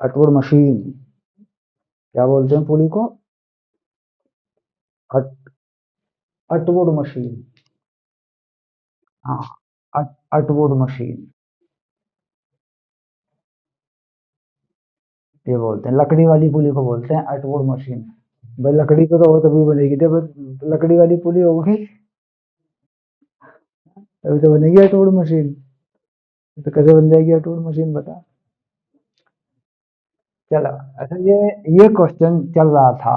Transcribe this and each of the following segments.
अटवुड machine. क्या बोलते हैं पुली को? अट, अटवुड मशीन। हाँ, अटवुड मशीन ये बोलते हैं। लकड़ी वाली पुली को बोलते हैं अटवुड मशीन। भाई लकड़ी पे तो वो तभी बनेगी जब लकड़ी वाली पुली होगी, तभी तो बनेगी अटवुड मशीन। तो कैसे बन जाएगी अटवुड मशीन बता। चलो, अच्छा ये क्वेश्चन चल रहा था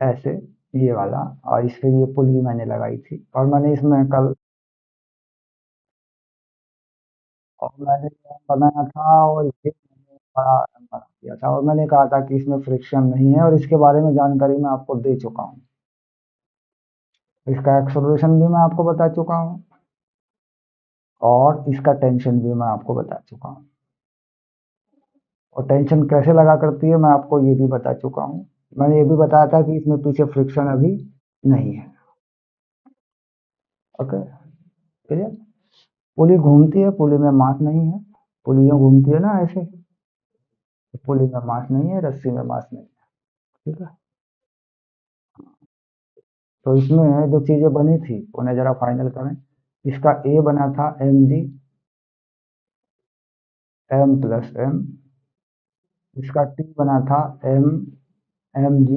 ऐसे, ये वाला, और इस पे ये पुली मैंने लगाई थी, और मैंने इसमें कल, और मैंने बनाया था, और ये मैंने बड़ा बना दिया था, और मैंने कहा था कि इसमें फ्रिक्शन नहीं है, और इसके बारे में जानकारी मैं आपको दे चुका हूँ। इसका एक्सेलरेशन भी मैं आपको बता चुका हूँ, और इसका टेंशन भी मैं आपको बता चुका हूँ, और टेंशन कैसे लगा करती है मैं आपको ये भी बता चुका हूँ। मैंने ये भी बताया था कि इसमें पीछे फ्रिक्शन अभी नहीं है। ओके, ठीक है। पुली घूमती है, पुली में मास नहीं है। पुलियाँ घूमती है ना ऐसे, तो पुली में मास नहीं है, रस्सी में मास नहीं है। ठीक है। तो इसमें जो चीजें बनी थी उन्हें जरा फाइनल करें। इसका ए बना था M G, M plus M. इसका टी बना था M, M G,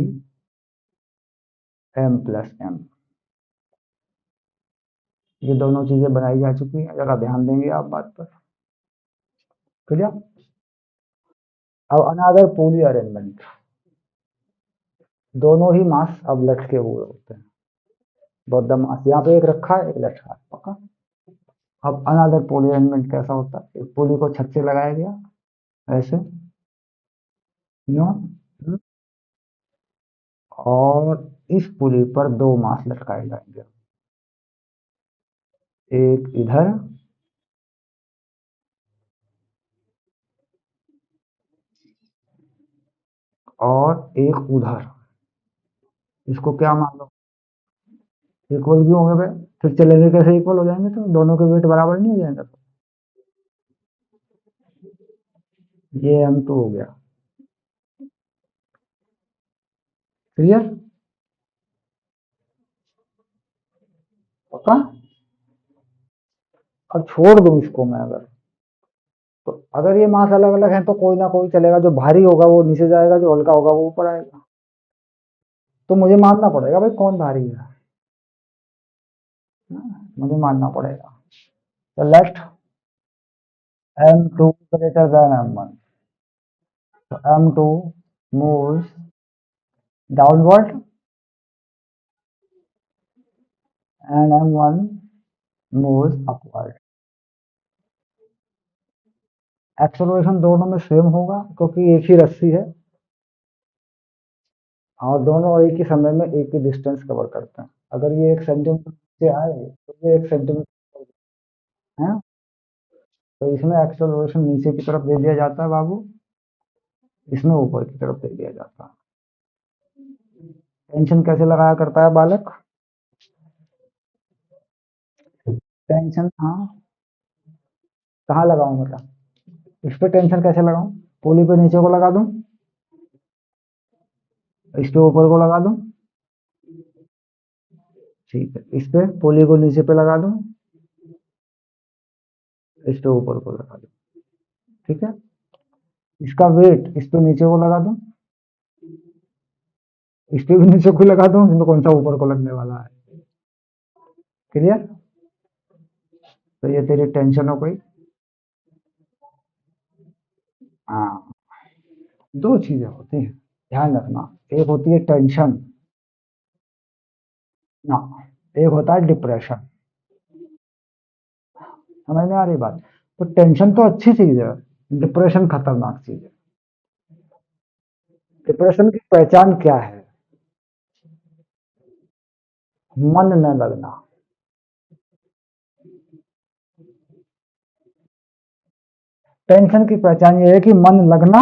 M plus M. ये दोनों चीजें बनाई जा चुकी हैं, जरा ध्यान देंगे आप बात पर। क्लियर? अब अनदर पुली अरेंजमेंट, दोनों ही मास अब लटके हुए होते हैं। बोथ द मास, यहाँ पे एक रखा है, एक लटका है, पक्का। अब अनदर पुली अरेंजमेंट कैसा होता है? एक पुली को छत से लगाया गया ऐसे, नो, और इस पुली पर दो मास लटकाए जाएंगे, एक इधर और एक उधर। इसको क्या मान लो, इक्वल क्यों होंगे भाई? फिर चलेंगे कैसे इक्वल हो जाएंगे? तो दोनों के वेट बराबर नहीं हो जाएंगे? तो ये M2 हो गया। क्लियर? पक्का? अब छोड़ दूं इसको मैं अगर, तो अगर ये मास अलग अलग है तो कोई ना कोई चलेगा, जो भारी होगा वो नीचे जाएगा, जो हल्का होगा वो ऊपर आएगा। तो मुझे मानना पड़ेगा भाई कौन भारी है, मुझे मानना पड़ेगा। तो left M2 greater than M1, तो M2 moves downward and M1 moves upward। Acceleration दोनों में सेम होगा क्योंकि एक ही रस्सी है, और दोनों एक ही समय में एक ही डिस्टेंस कवर करते हैं। अगर ये 1 सेंटीमीटर से आए तो ये 1 सेंटीमीटर है, तो इसमें एक्सेलरेशन नीचे की तरफ दे दिया जाता है बाबू, इसमें ऊपर की तरफ दे दिया जाता है। टेंशन कैसे लगाया करता है बालक? टेंशन, हाँ, कहाँ लगाऊं मतलब? इस पे टेंशन कैसे लगाऊं? पुली पे नीचे को लगा दूं, इस पे ऊपर को लगा दूं, ठीक है, इस पे पुली को नीचे पे लगा दूं, इस पे ऊपर को लगा दूं, ठीक है। इसका वेट इस पे नीचे को लगा दूं, इस पे भी नीचे को लगा दूं, इसमें कौन सा ऊपर को लगने वाला है? क्लियर? तो ये तेरी टेंशन हो गई। हाँ, दो चीजें होती हैं, ध्यान रखना। एक होती है टेंशन, ना, एक होता है डिप्रेशन। समझ में आ रही बात? तो टेंशन तो अच्छी चीज है, डिप्रेशन खतरनाक चीज है। डिप्रेशन की पहचान क्या है? मन न लगना। टेंशन की पहचान ये है कि मन लगना,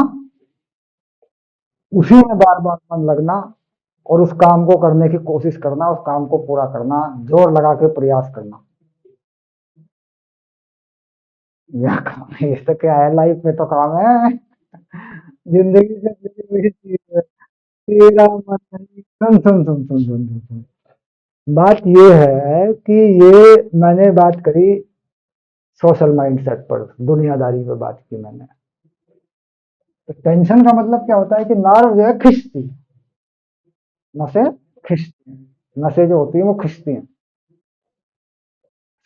उसी में बार बार मन लगना, और उस काम को करने की कोशिश करना, उस काम को पूरा करना, जोर लगा के प्रयास करना। यह काम है, ये तो क्या है, लाइफ में तो काम है। जिंदगी से जुड़ी हुई चीज है। तेरा मन नहीं, सुन सुन सुन सुन सुन सुन सुन। बात ये है कि ये मैंने बात करी सोशल माइंडसेट पर, दुनियादारी पे बात की मैंने। तो टेंशन का मतलब क्या होता है कि नार्व जो है खिंचती है, नसें खिंचती हैं, नसें जो होती हैं वो खिंचती हैं,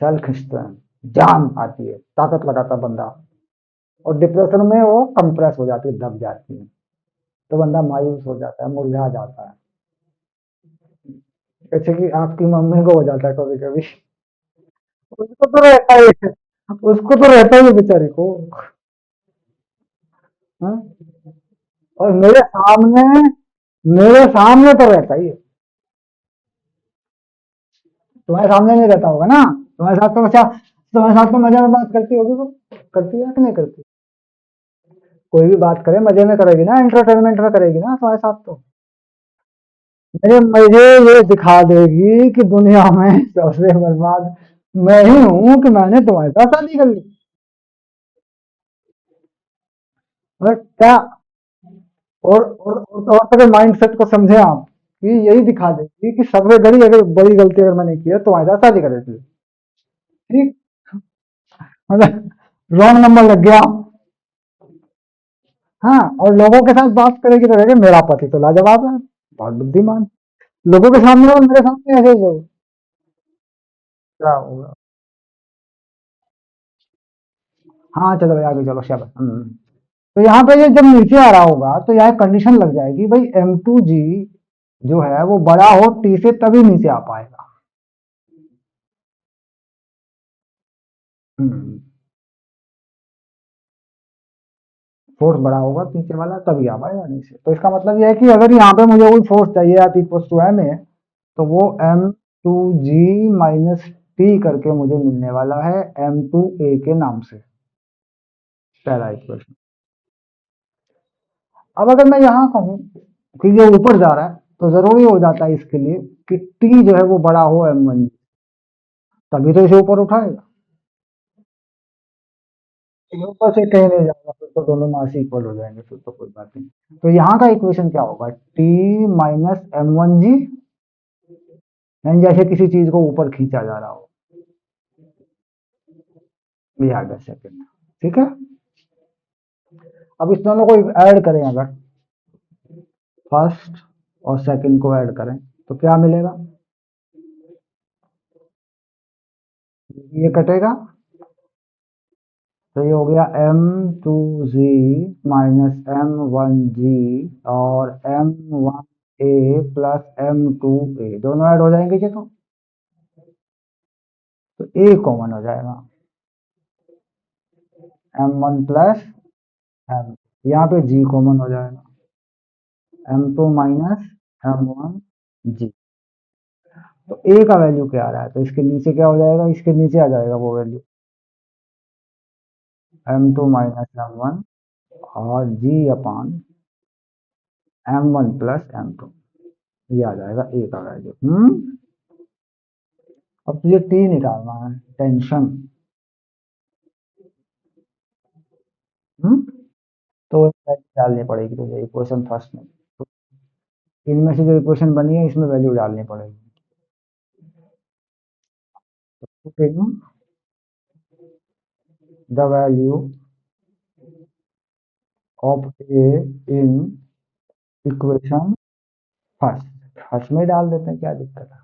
सेल खिंचते हैं, जान आती है, ताकत लगाता है बंदा। और डिप्रेशन में वो कंप्रेस हो जाती है, दब जाती है, तो बंदा मायूस हो जाता है, मुरझा जाता है। जैसे कि आपकी मम्मी को हो जाता है कभी कभी। उसको तो रहता ही है, उसको तो रहता ही है बेचारी को। हाँ? और मेरे सामने तो रहता ही है। तुम्हारे सामने नहीं रहता होगा ना, तुम्हारे साथ तो मजा में बात करती होगी वो, करती है कि नहीं करती? कोई भी बात करे मजे में करेगी ना, एंटरटेनमेंट में करेगी ना तुम्हारे साथ तो। मेरे मुझे ये दिखा देगी कि दुनिया में सबसे बर्बाद मैं ही हूँ कि मैंने तुम्हारे साथ शादी कर ली। और क्या, और तेरे माइंड सेट को समझे आप, कि यही दिखा देगी कि सबसे बड़ी गलती अगर मैंने की है तो तुम्हारे साथ शादी कर ली। ठीक, मतलब रॉन्ग नंबर लग गया। हाँ, और लोगों के साथ बात करेगी तो कहेगी मेरा पति तो लाजवाब है, बहुत बुद्धिमान। लोगों के सामने और मेरे सामने ऐसे ही बोलो, क्या होगा? हाँ चलो भाई आगे चलो, शाबाश। तो यहाँ पे ये जब नीचे आ रहा होगा तो यहाँ कंडीशन लग जाएगी भाई, M2G जो है वो बड़ा हो T से तभी नीचे आ पाएगा। हम्म, फोर्स बड़ा होगा नीचे वाला तभी आ पाएगा नीचे। तो इसका मतलब ये है कि अगर यहाँ पे मुझे कोई फोर्स चाहिए आप इक्वल टू M है, तो वो M2G माइनस टी करके मुझे मिलने वाला है M2A के नाम से, पहला इक्वेशन। अब अगर मैं यहाँ कहूँ कि ये ऊपर जा रहा है, तो जरूरी हो जाता है इसके लिए कि T जो है वो बड़ा हो M1, तभी तो इसे ऊपर उठाएगा। ये ऊपर से कहीं नहीं जाएगा, फिर तो दोनों मास इक्वल हो जाएंगे, फिर तो कोई बात नहीं। तो यहाँ का इक्वेशन क्या होगा, T-M1G, यानी जैसे किसी चीज को ऊपर खींचा जा रहा हो, ये आ गया सेकंड। ठीक है, अब इस दोनों को ऐड करें, अगर फर्स्ट और सेकंड को ऐड करें तो क्या मिलेगा? ये कटेगा, तो ये हो गया M2G माइनस M1G और M1A प्लस M2A, दोनों ऐड हो जाएंगे जी, तो A कॉमन हो जाएगा, M1 प्लस M, यहाँ पे G कॉमन हो जाएगा, M2 माइनस M1G। तो A का वैल्यू क्या आ रहा है, तो इसके नीचे क्या हो जाएगा, इसके नीचे आ जाएगा वो वैल्यू, M2 माइनस M1 और G अपान M1 प्लस M2, ये आ जाएगा A का वैल्यू। अब तुझे T निकालना है, टेंशन। हम्म तो वैल्यू डालनी पड़ेगी तुझे इक्वेशन फर्स्ट में, तो इनमें से जो इक्वेशन बनी है इसमें वैल्यू डालनी पड़ेगी। तो the value of A in equation first, first में डाल देते हैं, क्या दिक्कत है?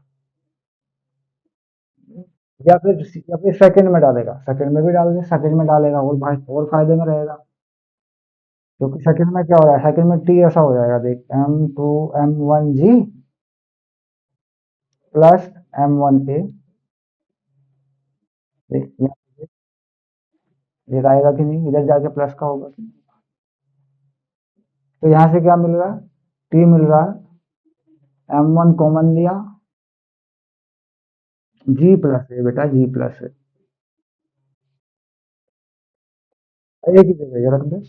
या फिर सेकंड में डालेगा, सेकंड में भी डाल दे, सेकंड में डालेगा और भाई और फायदे में रहेगा। क्योंकि सेकंड में क्या हो रहा है, सेकंड में टी ऐसा हो जाएगा, देख M2M1G प्लस M1A, देख ये आएगा कि नहीं, इधर जाके प्लस का होगा कि नहीं? तो यहाँ से क्या मिल रहा है, टी मिल रहा है, M1 कॉमन लिया, G प्लस है बेटा, G प्लस है, एक ही जगह रख दे,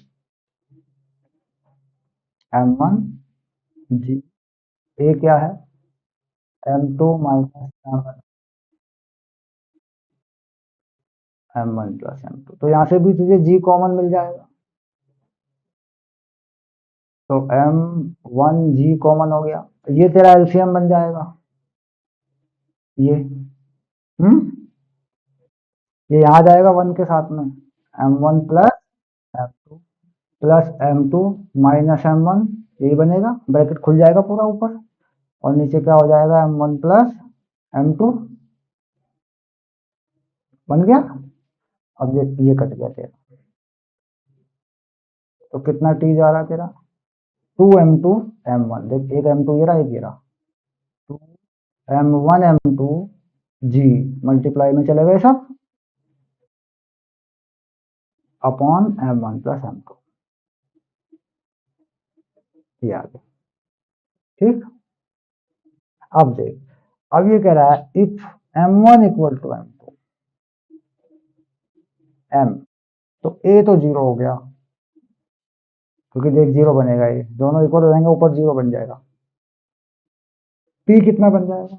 M1G, ए क्या है, M2 minus M1 plus M2, तो यहाँ से भी तुझे G कॉमन मिल जाएगा। तो M1G कॉमन हो गया, ये तेरा एलसीएम बन जाएगा ये। हम्म ये यहाँ जाएगा 1 के साथ में, M1 plus M2 plus M2 minus M1, यही बनेगा, ब्रैकेट खुल जाएगा पूरा ऊपर, और नीचे क्या हो जाएगा, M1 प्लस M2, बन गया। अब ये कट गया तेरा, तो कितना टी जा रहा है तेरा, 2M2 M1, देख एक M2 ये रहा, एक ये रहा, 2M1 M2 G मल्टीप्लाई में चले गए सब, अपॉन M1 प्लस M2, ये आ गया। ठीक, अब देख, अब ये कह रहा है if M1 equal to M2 M, तो A तो जीरो हो गया, क्योंकि देख जीरो बनेगा, ये दोनों इक्वल हो जाएंगे, ऊपर जीरो बन जाएगा। P कितना बन जाएगा,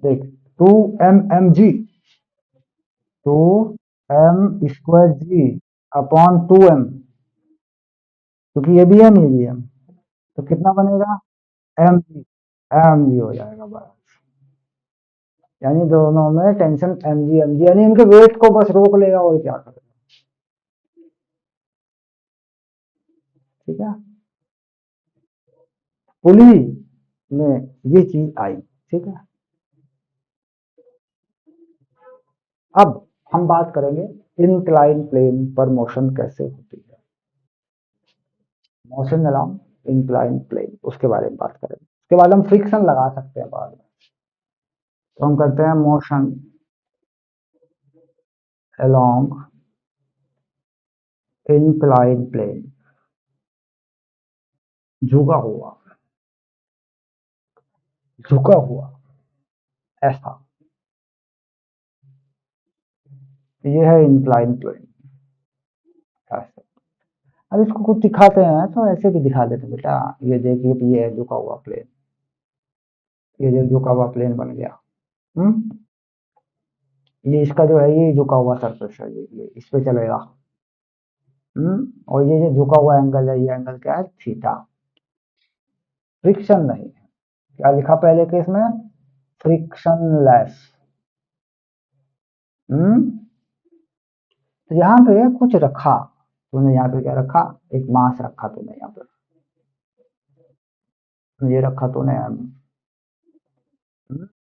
देख 2M G, 2M² G upon 2M, क्योंकि ये भी M ये भी M, तो कितना बनेगा, एम जी हो जाएगा बस। यानी दोनों में टेंशन एम जी, यानी इनके वेट को बस रोक लेगा, और क्या करेगा। ठीक है, पुली में ये चीज आई। ठीक है, अब हम बात करेंगे इंक्लाइन प्लेन पर मोशन कैसे होती है, मोशन अलोंग इंक्लाइन प्लेन, उसके बारे में बात करेंगे। उसके बाद हम फ्रिक्शन लगा सकते हैं बाद में, तो हम करते हैं मोशन अलोंग इंक्लाइन प्लेन, झुका हुआ, झुका हुआ ऐसा, ये है इंक्लाइन प्लेन। अब इसको कुछ दिखाते हैं, तो ऐसे भी दिखा देते बेटा, ये देखिए, ये है झुका हुआ प्लेन, ये जो झुका हुआ प्लेन बन गया। हम्म ये इसका जो है, ये झुका हुआ सरफेस है, ये इस पे चलेगा। और ये जो झुका हुआ एंगल है, ये एंगल क्या है, थीटा। फ्रिक्शन नहीं है, क्या लिखा पहले केस में, फ्रिक्शनलेस। तो यहाँ पे कुछ रखा तूने, यहाँ पे क्या रखा, एक मास रखा तूने, यहाँ पे ये रखा तूने एम,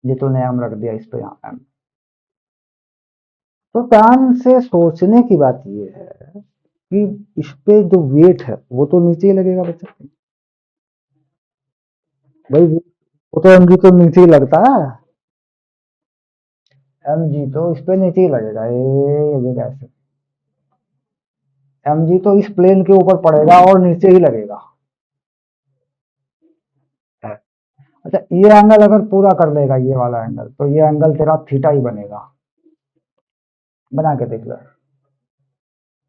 ये तूने एम रख दिया इस पे, यहाँ एम। तो ध्यान से सोचने की बात ये है कि इस पे जो वेट है वो तो नीचे ही लगेगा बच्चा, भाई वो तो एम जी तो नीचे ही लगता है, एम जी तो इस पे नीचे ही लगेगा, ये देखा ऐसे, एम जी तो इस प्लेन के ऊपर पड़ेगा और नीचे ही लगेगा। अच्छा, ये एंगल अगर पूरा कर लेगा ये वाला एंगल, तो ये एंगल तेरा थीटा ही बनेगा, बना के देख लो,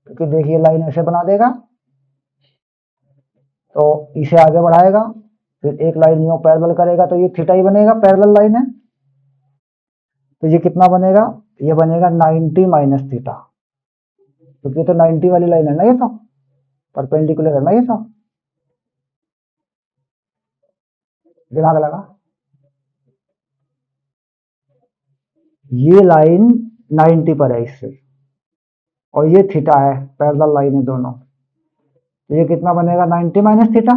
क्योंकि देखिए लाइन ऐसे बना देगा, तो इसे आगे बढ़ाएगा, फिर एक लाइन यूं पैरेलल करेगा, तो ये थीटा ही बनेगा, पैरेलल लाइन है, तो ये कितना बनेगा, ये बनेगा 90 माइनस थीटा, क्योंकि ये तो 90 वाली लाइन है ना, ये तो परपेंडिकुलर है ना, ये तो दिमाग लगा, ये लाइन 90 पर है इससे, और ये थीटा है, पैरेलल लाइन है दोनों, तो ये कितना बनेगा, 90 माइनस थीटा,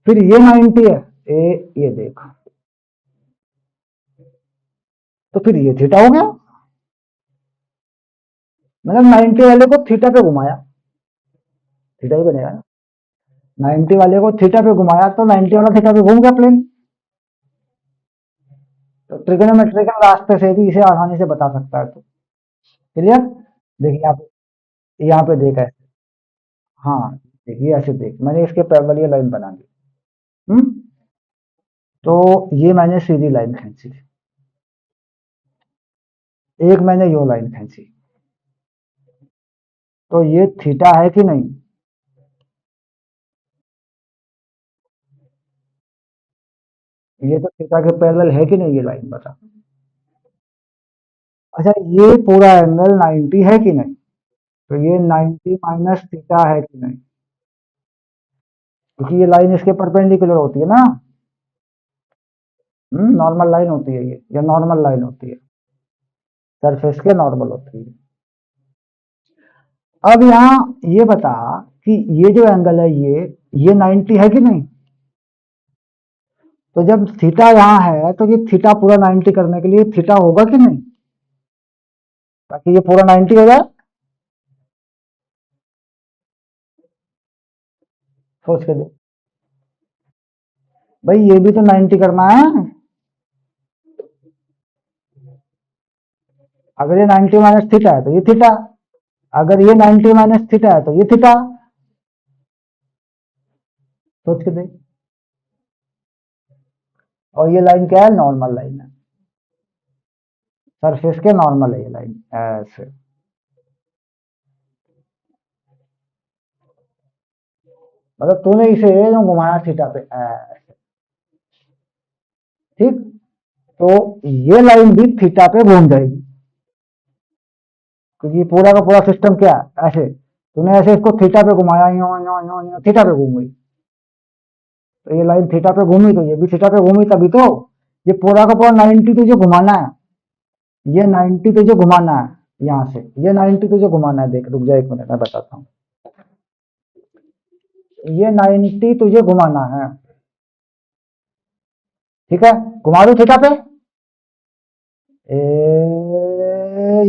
फिर ये 90 है, ये देख, तो फिर ये थीटा हो गया, मतलब 90 वाले को थीटा पे घुमाया, थीटा ही बनेगा ना, 90 वाले को थीटा पे घुमाया, तो 90 वाला थीटा पे घूम गया प्लेन। तो ट्रिगोनोमेट्रिकल रास्ते से भी इसे आसानी से बता सकता है, तो क्लियर। देखिए यहाँ पे देख ऐसे, हाँ देखिए ऐसे देख, मैंने इसके पैरेलल ये लाइन बना दी, हम्म तो ये मैंने सीधी लाइन खींची, एक मैंने यो लाइन खींची, तो ये थीटा है कि नहीं, ये तो थीटा के पैरेलल है कि नहीं, ये लाइन बता। अच्छा, ये पूरा एंगल 90 है कि नहीं, तो ये 90 माइनस थीटा है कि नहीं, क्योंकि ये लाइन इसके परपेंडिकुलर होती है ना। नॉर्मल लाइन होती है ये नॉर्मल लाइन होती है, सरफेस के नॉर्मल होती है। अब यहाँ ये बता कि ये जो एंगल है ये 90 है कि नहीं। तो जब थीटा यहाँ है तो ये थीटा पूरा 90 करने के लिए थीटा होगा कि नहीं, ताकि ये पूरा 90 हो जाए। सोच के दे भाई, ये भी तो 90 करना है। अगर ये 90 माइनस थीटा है तो ये थीटा, अगर ये 90 माइनस थीटा है तो ये थीटा। सोच के देख। और ये लाइन क्या है, नॉर्मल लाइन है, सरफेस के नॉर्मल है ये लाइन ऐसे। मतलब तूने इसे जो घुमाया थीटा पे ऐसे, ठीक। तो ये लाइन भी थीटा पे घूम जाएगी, क्योंकि पूरा का पूरा सिस्टम क्या है ऐसे, तूने ऐसे इसको थीटा पे घुमाया, यो यो यो यो थीटा पे घूम गई। तो ये लाइन थीटा पे घूमी तो ये भी थीटा पे घूमी, तभी तो ये पूरा का पूरा 90 तुझे घुमाना है। ये 90 तुझे घुमाना है यहाँ से, ये 90 तुझे घुमाना है। देख रुक जा एक मिनट, मैं बताता हूँ। ये 90 तुझे घुमाना है, ठीक है। घुमा दो थीटा पे,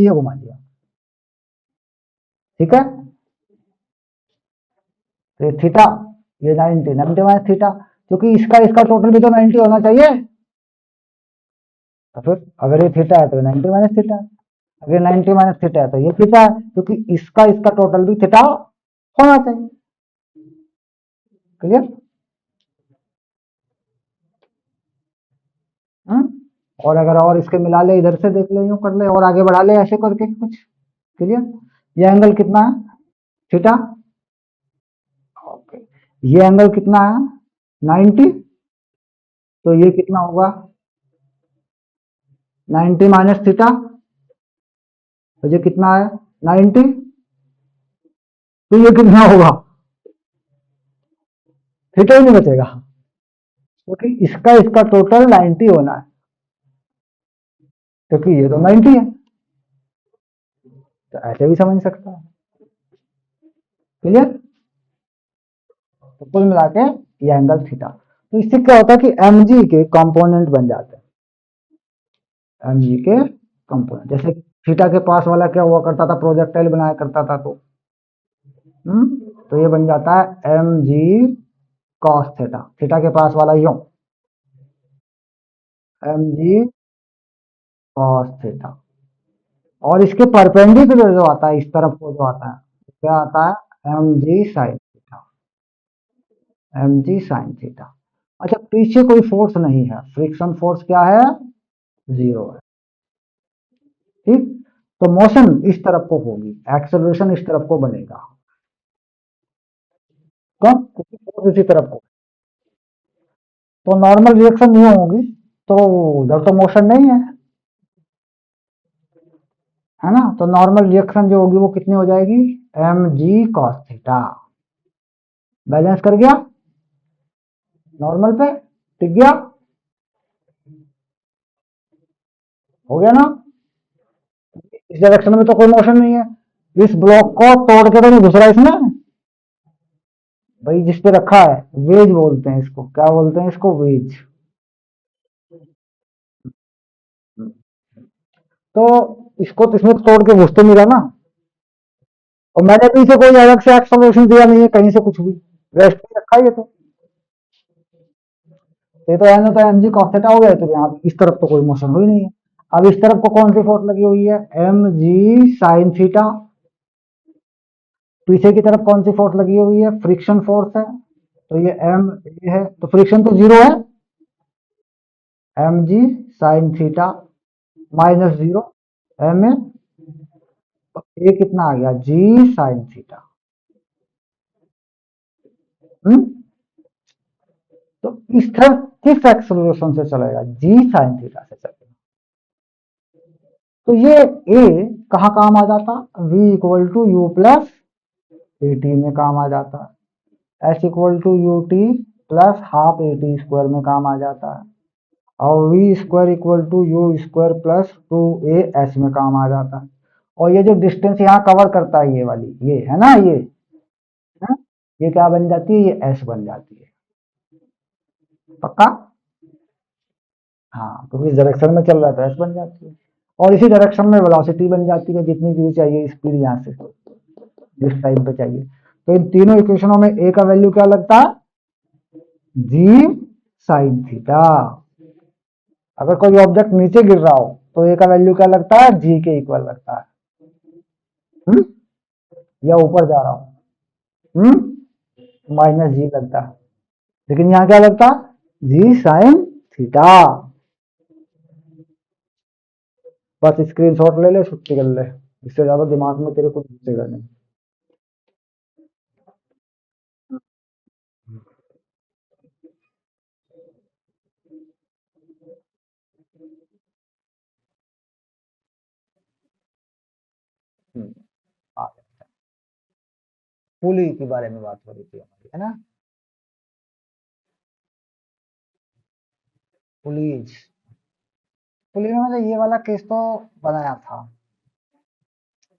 ये घुमा दिया, ठीक है। तो ये थीटा, ये 90 90 माइनस थीटा, क्योंकि इसका इसका टोटल भी तो 90 होना चाहिए। तो फिर अगर ये थीटा है तो 90 माइनस थीटा, अगर 90 माइनस थीटा है तो ये थीटा है, क्योंकि इसका इसका टोटल भी थीटा होना चाहिए। क्लियर। और अगर और इसके मिला ले, इधर से देख ले, यूं कर ले और आगे बढ़ा ले ऐसे करके कुछ। क्लियर। ये एंगल कितना है, थीटा। ओके। ये एंगल कितना है, 90। तो ये कितना होगा, 90 माइनस थीटा। तो ये कितना है, 90। तो ये कितना होगा, थीटा ही नहीं बचेगा, क्योंकि इसका इसका टोटल 90 होना है, क्योंकि ये तो 90 है। तो ऐसे भी समझ सकता है। क्लियर। तो कुल मिला के ये एंगल थीटा। तो इससे क्या होता है कि एम जी के कंपोनेंट बन जाते हैं, एम जी के कंपोनेंट। जैसे थीटा के पास वाला क्या हुआ करता था, प्रोजेक्टाइल बनाया करता था। तो ये बन जाता है M G cos theta, theta के पास वाला यूं, एम जी कॉस थीटा। और इसके परपेंडिकुलर जो आता है, इस तरफ को जो आता है, क्या आता है, M G sine theta, M G sine theta. अच्छा, पीछे कोई फोर्स नहीं है, फ्रिक्शन फोर्स क्या है, जीरो है, ठीक। तो मोशन इस तरफ को होगी, एक्सेलरेशन इस तरफ को बनेगा, कब, क्योंकि फोर्स इसी तरफ को। तो नॉर्मल रिएक्शन नहीं होगी, तो उधर तो मोशन नहीं है ना। तो नॉर्मल रिएक्शन जो होगी वो कितनी हो जाएगी, M G cos theta. Balance कर गया नॉर्मल पे, टिक गया, हो गया ना। इस डायरेक्शन में तो कोई मोशन नहीं है, इस ब्लॉक को तोड़ के तो नहीं घुस रहा इसमें। भाई जिस पे रखा है, वेज बोलते हैं इसको, क्या बोलते हैं इसको, वेज। तो इसको तो इसमें तोड़ के घुस तो नहीं रहा ना। और मैंने भी इसे कोई अलग से एक्सप्लेनेशन दिया नहीं है कहीं से कुछ भी, रेस्ट में रखा है ये तो। ये तो एन तो एम जी कॉस थीटा हो गया, तो यहाँ इस तरफ तो कोई मोशन हुई नहीं है। अब इस तरफ को कौन सी फोर्स लगी हुई है, एम जी साइन थीटा। पीछे की तरफ कौन सी फोर्स लगी हुई है, फ्रिक्शन फोर्स है। तो ये है, तो फ्रिक्शन तो जीरो है, M G sine theta minus zero M A. तो ये कितना आ गया, जी साइन थीटा। हम्म। तो इस तरह किस एक्सलरेशन से चलेगा, जी साइन थीटा से चलेगा। तो ये ए कहाँ काम आ जाता, v equal to U plus A T में काम आ जाता है, S equal to U T plus half A T square में काम आ जाता है, और V square equal to U square plus two A S में काम आ जाता है। और ये जो डिस्टेंस यहाँ कवर करता है ये वाली, ये है ना, ये है? ये क्या बन जाती है, ये एस बन जाती है। पक्का? हाँ, क्योंकि इस डायरेक्शन में चल रहा है तो एस बन जाती है। और इसी डायरेक्शन में वेलोसिटी बन जाती है, जितनी भी चाहिए स्पीड यहाँ से जिस टाइम पे चाहिए। तो इन तीनों इक्वेशनों में ए का वैल्यू क्या लगता है, जी साइन थीटा। अगर कोई ऑब्जेक्ट नीचे गिर रहा हो तो ए का वैल्यू क्या लगता है, जी के इक्वल लगता है। हुँ? या ऊपर जा रहा हूं, माइनस जी लगता है। लेकिन यहाँ क्या लगता, जी साइन थीटा। बस स्क्रीनशॉट ले ले, छुट्टी कर ले, इससे ज्यादा दिमाग में तेरे कुछ घुसेगा नहीं। हम्म, आ गया। पुली के बारे में बात हो रही थी हमारी, है ना, पुलीज। पुली में मतलब ये वाला केस तो बनाया था,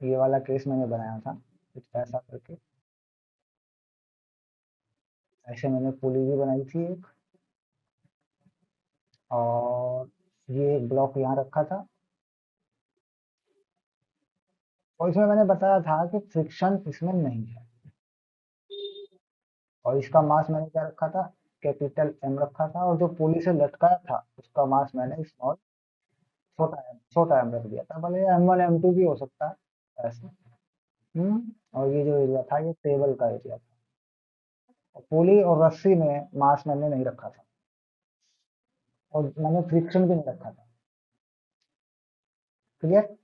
ये वाला केस मैंने बनाया था कुछ ऐसा करके। ऐसे मैंने पुली भी बनाई थी एक, और ये एक ब्लॉक यहाँ रखा था, और इसमें मैंने बताया था कि फ्रिक्शन इसमें नहीं है, और इसका मास मैंने क्या रखा था, कैपिटल एम रखा था, और जो पुली से लटकाया था उसका मास मैंने स्मॉल, छोटा एम रख दिया था, भले एम वन एम टू भी हो सकता है ऐसे। और ये जो एरिया था ये टेबल का एरिया था, और पुली और रस्सी में मास मैंने नहीं रखा था, और मैंने फ्रिक्शन भी नहीं रखा था। क्लियर?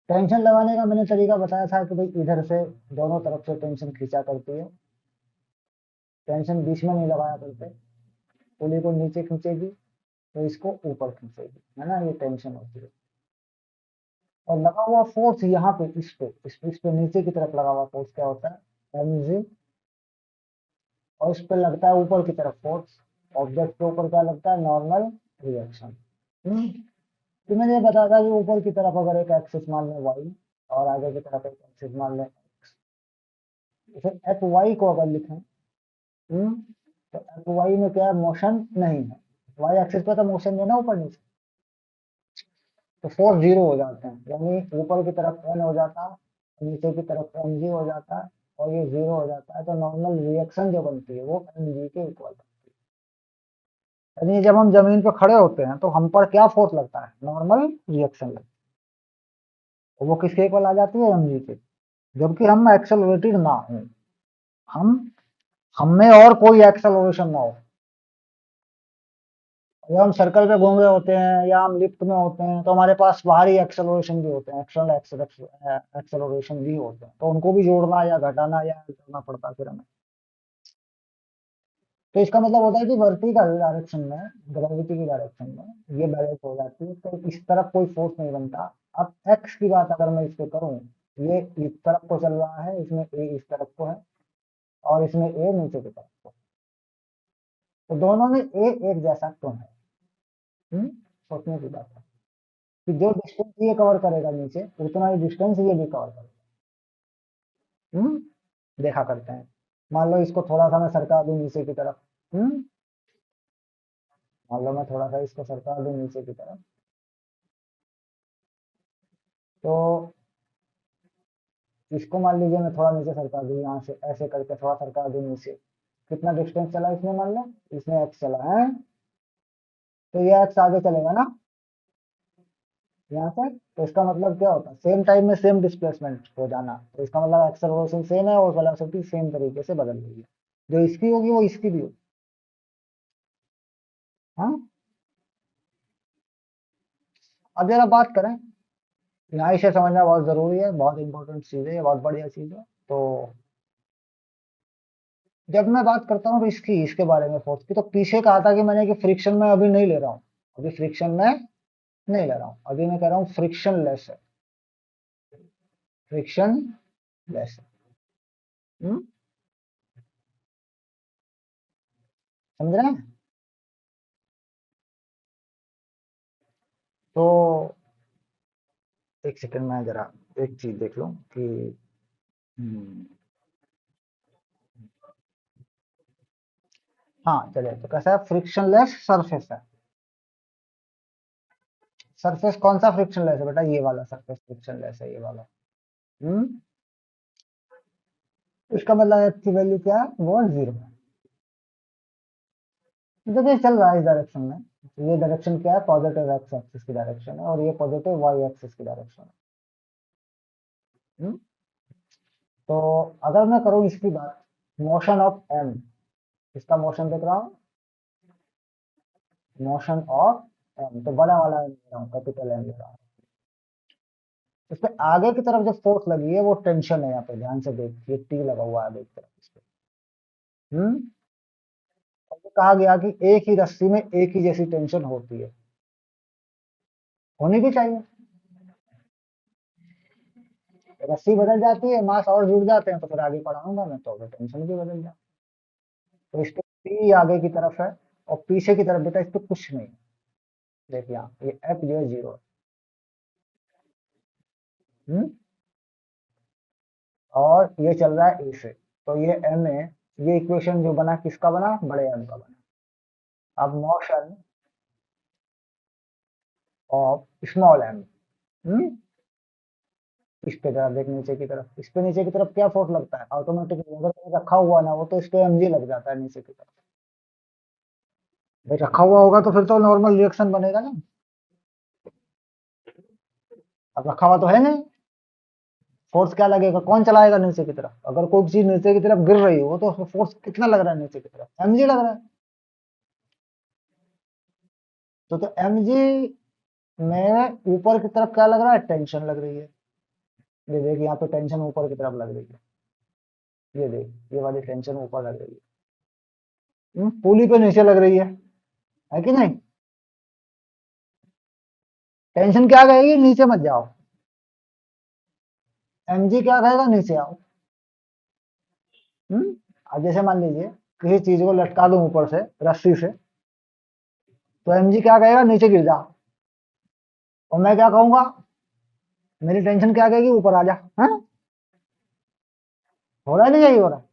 टेंशन लगाने का मैंने तरीका बताया था कि भाई इधर से दोनों तरफ से टेंशन खींचा करती है, टेंशन बीच में नहीं लगाया करते, पुली को नीचे खींचेगी तो इसको ऊपर खींचेगी, है ना, ये टेंशन होती है। और लगा हुआ फोर्स यहाँ पे इस पे नीचे की तरफ लगा हुआ फोर्स क्या होता है, एम जी, और इस पे लगता है ऊपर की तरफ फोर्स, ऑब्जेक्ट के ऊपर क्या लगता है, नॉर्मल रिएक्शन। तो मैंने ये बताया था कि ऊपर की तरफ अगर एक एक्सिस मान लें वाई, और आगे की तरफ एक एक्सिस मान लें एक्स, तो फिर एफ वाई को अगर लिखें, तो एफ वाई में क्या है, मोशन नहीं है, वाई एक्सिस पे तो मोशन है ना ऊपर नीचे, तो फोर्स जीरो हो जाते हैं, यानी ऊपर की तरफ एन हो जाता है, नीचे की तरफ एम जी हो जाता है, और ये जीरो हो जाता है, तो नॉर्मल रिएक्शन जो बनती है वो एम जी के इक्वल बनती है। यानी जब हम जमीन पर खड़े होते हैं तो हम पर क्या फोर्स लगता है, नॉर्मल रिएक्शन लगता है, वो किसके इक्वल आ जाती है, एम जी के। जबकि हम एक्सेलरेटेड ना हो, हम हम में और कोई एक्सेलरेशन ना हो, या हम सर्कल पे घूम रहे होते हैं या हम लिफ्ट में होते हैं तो हमारे पास बाहरी एक्सेलरेशन भी होते हैं, एक्सटर्नल एक्सेलरेशन भी होते हैं, तो उनको भी जोड़ना या घटाना या करना पड़ता है फिर हमें। तो इसका मतलब होता है कि वर्टिकल डायरेक्शन में, ग्रेविटी की डायरेक्शन में ये बैलेंस हो जाती है, तो इस तरफ कोई फोर्स नहीं बनता। अब एक्स की बात अगर मैं इस पे करूं, ये इस तरफ को चल रहा है, इसमें ए इस तरफ को है, और इसमें ए नीचे की तरफ को, तो दोनों में ए एक जैसा क्यों है। सोचने की बात है कि जो डिस्टेंस ये कवर करेगा नीचे, उतना ही डिस्टेंस ये भी कवर करेगा। देखा करते हैं, मान लो इसको थोड़ा सा मैं सरका दूं नीचे की तरफ, मान लो मैं थोड़ा सा इसको सरका दूं नीचे की तरफ, तो इसको मान लीजिए मैं थोड़ा नीचे सरका दूं, यहाँ से ऐसे करके थोड़ा सरका दूं नीचे, कितना डिस्टेंस चला इसमें, मान लो इसमें एक्स चला है, तो ये एक्स आगे चलेगा ना यहाँ से, तो इसका मतलब क्या होता है, सेम टाइम में सेम डिस्प्लेसमेंट हो जाना, तो इसका मतलब एक्सेलरेशन सेम है और वेलोसिटी सेम तरीके से बदल रही है, जो इसकी होगी वो इसकी भी होगी। हाँ, अब जरा बात करें, यहाँ इसे समझना बहुत जरूरी है, बहुत इंपॉर्टेंट चीज है, ये बहुत बढ़िया चीज है। तो जब मैं बात करता हूँ इसकी, इसके बारे में फोर्स की, तो पीछे कहा था कि मैंने कि फ्रिक्शन में अभी नहीं ले रहा हूँ, अभी फ्रिक्शन में नहीं ले रहा हूँ, अभी मैं कह रहा हूँ फ्रिक्शन लेस है, फ्रिक्शन लेस है। हम्म, समझ रहे हैं? तो एक सेकंड में जरा एक चीज देख लूं कि हम्म, हाँ चलिए, तो कैसा है, फ्रिक्शनलेस सरफेस है। सरफेस कौन सा फ्रिक्शनलेस है बेटा, ये वाला सरफेस फ्रिक्शनलेस है, ये वाला। हम्म, इसका मतलब एफ की वैल्यू क्या है, वो जीरो है। देखिए चल रहा है इस डायरेक्शन में, तो ये डायरेक्शन क्या है, पॉजिटिव एक्स एक्सिस की डायरेक्शन है, और ये पॉजिटिव वाई एक्सिस की डायरेक्शन है। तो अगर मैं करूँ इसकी बात, मोशन ऑफ एम, इसका मोशन देख रहा हूँ, मोशन ऑफ एम, तो बड़ा वाला एम ले रहा हूँ, कैपिटल एम ले रहा हूँ। इस पे आगे की तरफ जो फोर्स लगी है वो टेंशन है, यहाँ पे ध्यान से देखिए, टी लगा हुआ है आगे की तरफ इस पे। हम्म, और ये कहा गया कि एक ही रस्सी में एक ही जैसी टेंशन होती है, होनी भी चाहिए। रस्सी बदल जाती है, मास और जुड़ जाते हैं, तो फिर आगे पढ़ाऊंगा मैं, तो फिर टेंशन भी बदल जाए। तो इस पे पी आगे की तरफ है, और पीछे की तरफ बेटा इस पे कुछ नहीं है। देखिए यहाँ ये एफ जो है जीरो है। और ये चल रहा है ए से, तो ये एम है, ये इक्वेशन जो बना किसका बना, बड़े एम का बना। अब मोशन ऑफ स्मॉल एम, इस पे जरा देख, नीचे की तरफ, इस पे नीचे की तरफ क्या फोर्स लगता है ऑटोमेटिकली, अगर कहीं रखा हुआ ना हो तो इस पे एम जी लग जाता है नीचे की तरफ। भाई रखा हुआ होगा तो फिर तो नॉर्मल रिएक्शन बनेगा ना, अब रखा हुआ तो है नहीं, फोर्स क्या लगेगा, कौन चलाएगा नीचे की तरफ, अगर कोई चीज नीचे की तरफ गिर रही हो तो फोर्स कितना लग रहा है नीचे की तरफ, एम जी लग रहा है। तो एम जी में ऊपर की तरफ क्या लग रहा है, टेंशन लग रही है। ये देख यहाँ पे टेंशन ऊपर की तरफ लग रही है, ये देख ये वाली टेंशन ऊपर लग रही है। पुली पे नीचे लग रही है कि नहीं। टेंशन क्या कहेगी, नीचे मत जाओ, एमजी क्या कहेगा, नीचे आओ। हम्म, अब जैसे मान लीजिए किसी चीज को लटका दूं ऊपर से रस्सी से, तो एमजी क्या कहेगा, नीचे गिर जा। और मैं क्या कहूंगा, मेरी टेंशन क्या कहेगी, ऊपर आ जा। हाँ, हो रहा है नहीं, यही हो रहा है।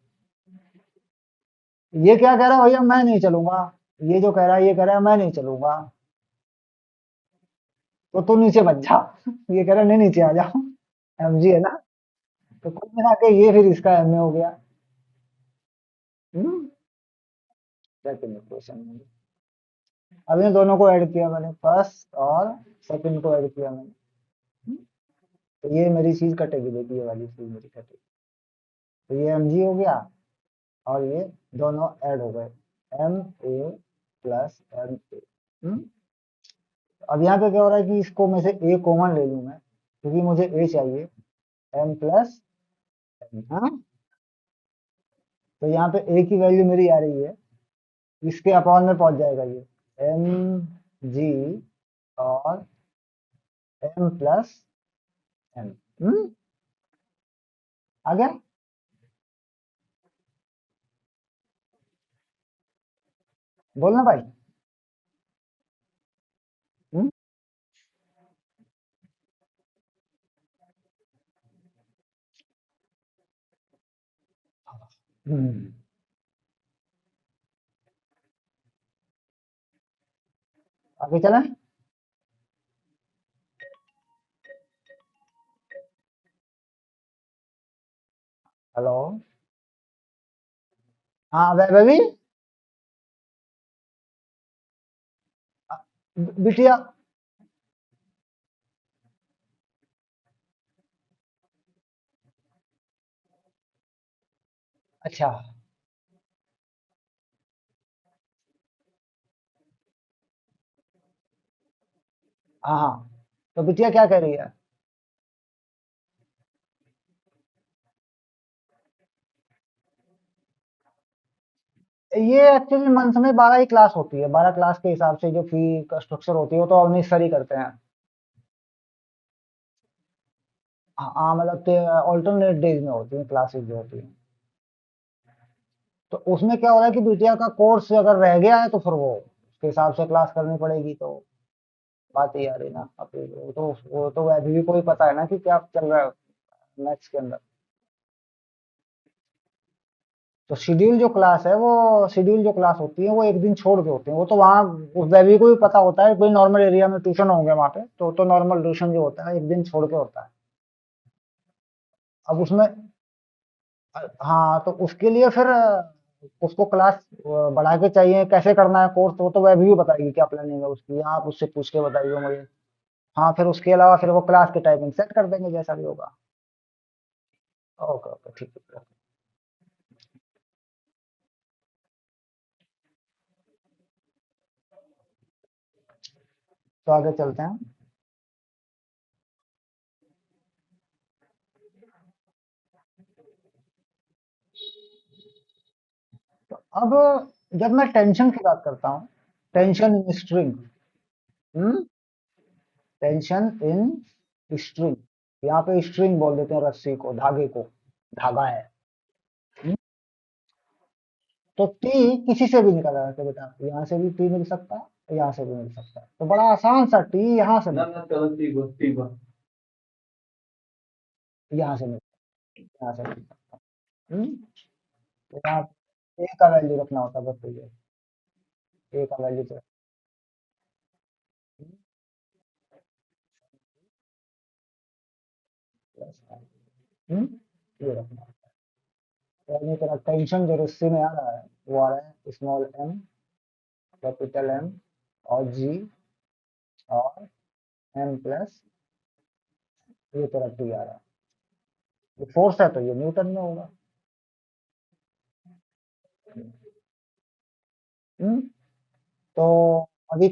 ये क्या कह रहा है, भैया मैं नहीं चलूंगा, ये जो कह रहा है, ये कह रहा है मैं नहीं चलूंगा, तो तू नीचे मत जा। ये कह रहा है नहीं नीचे आ जाओ, एमजी है ना। तो कुल मिला के ये फिर इसका एमए हो गया। हम्म, सेकंड इक्वेशन। अब इन दोनों को ऐड किया मैंने, फर्स्ट और सेकंड को ऐड किया मैंने। तो ये मेरी चीज कटेगी, देखिए ये वाली चीज मेरी कटेगी, तो ये एम जी हो गया, और ये दोनों ऐड हो गए, M A plus M A. अब यहाँ पे क्या हो रहा है कि इसको मैं से ए कॉमन ले लूं मैं, क्योंकि मुझे ए चाहिए, एम प्लस एम। हाँ, तो यहाँ पे ए की वैल्यू मेरी आ रही है, इसके अपॉन में पहुंच जाएगा ये, एम जी और एम प्लस एम। आ गया। बोलना भाई। हम्म, हम्म, आगे चलें। हेलो, हाँ बेबी, बिटिया। अच्छा, हाँ हाँ, तो बिटिया क्या कह रही है। ये एक्चुअली मंथ में 12 ही क्लास होती है, 12 क्लास के हिसाब से जो फी का स्ट्रक्चर होती है वो तो अवनीश सर ही करते हैं। हाँ हाँ, मतलब ऑल्टरनेट डेज में होती हैं क्लासेस जो होती हैं। तो उसमें क्या हो रहा है कि बीटीआर का कोर्स अगर रह गया है तो फिर वो उसके हिसाब से क्लास करनी पड़ेगी। तो बात ये आ रही ना, अब वो तो अभी भी कोई पता है ना कि क्या चल रहा है मैथ्स के अंदर। तो शेड्यूल जो क्लास होती है वो एक दिन छोड़ के होती है। वो तो वहाँ उस बेबी को भी पता होता है, कोई नॉर्मल एरिया में ट्यूशन होंगे वहाँ पे, तो नॉर्मल ट्यूशन जो होता है एक दिन छोड़ के होता है। अब उसमें हाँ, तो उसके लिए फिर उसको क्लास बढ़ा के चाहिए, कैसे करना है कोर्स, वो तो वह भी बताएगी क्या प्लानिंग है उसकी, आप उससे पूछ के बताइए मुझे। हाँ, फिर उसके अलावा फिर वो क्लास की टाइमिंग सेट कर देंगे जैसा भी होगा। ओके ओके, ठीक है। तो आगे चलते हैं। तो अब जब मैं टेंशन की बात करता हूँ, tension in string, tension in string, यहाँ पे स्ट्रिंग बोल देते हैं रस्सी को, धागे को, धागा है। हम्म? तो टी किसी से भी निकल रहा है बेटा, यहाँ से भी टी मिल सकता है, यहाँ से भी मिल सकता है, तो बड़ा आसान सा टी यहाँ से मिल, यहाँ से मिल, यहाँ से मिल सकता है। तो यहाँ ए का वैल्यू रखना होता है बस, तो ये ए का वैल्यू तो प्लस, ये रखना होता है। यानी तेरा टेंशन जो रस्सी में आ रहा है वो आ रहा है स्मॉल एम, कैपिटल एम, और जी, और एम प्लस, ये तेरा टी आ रहा है। ये फोर्स है तो ये न्यूटन में होगा। हम्म, तो अभी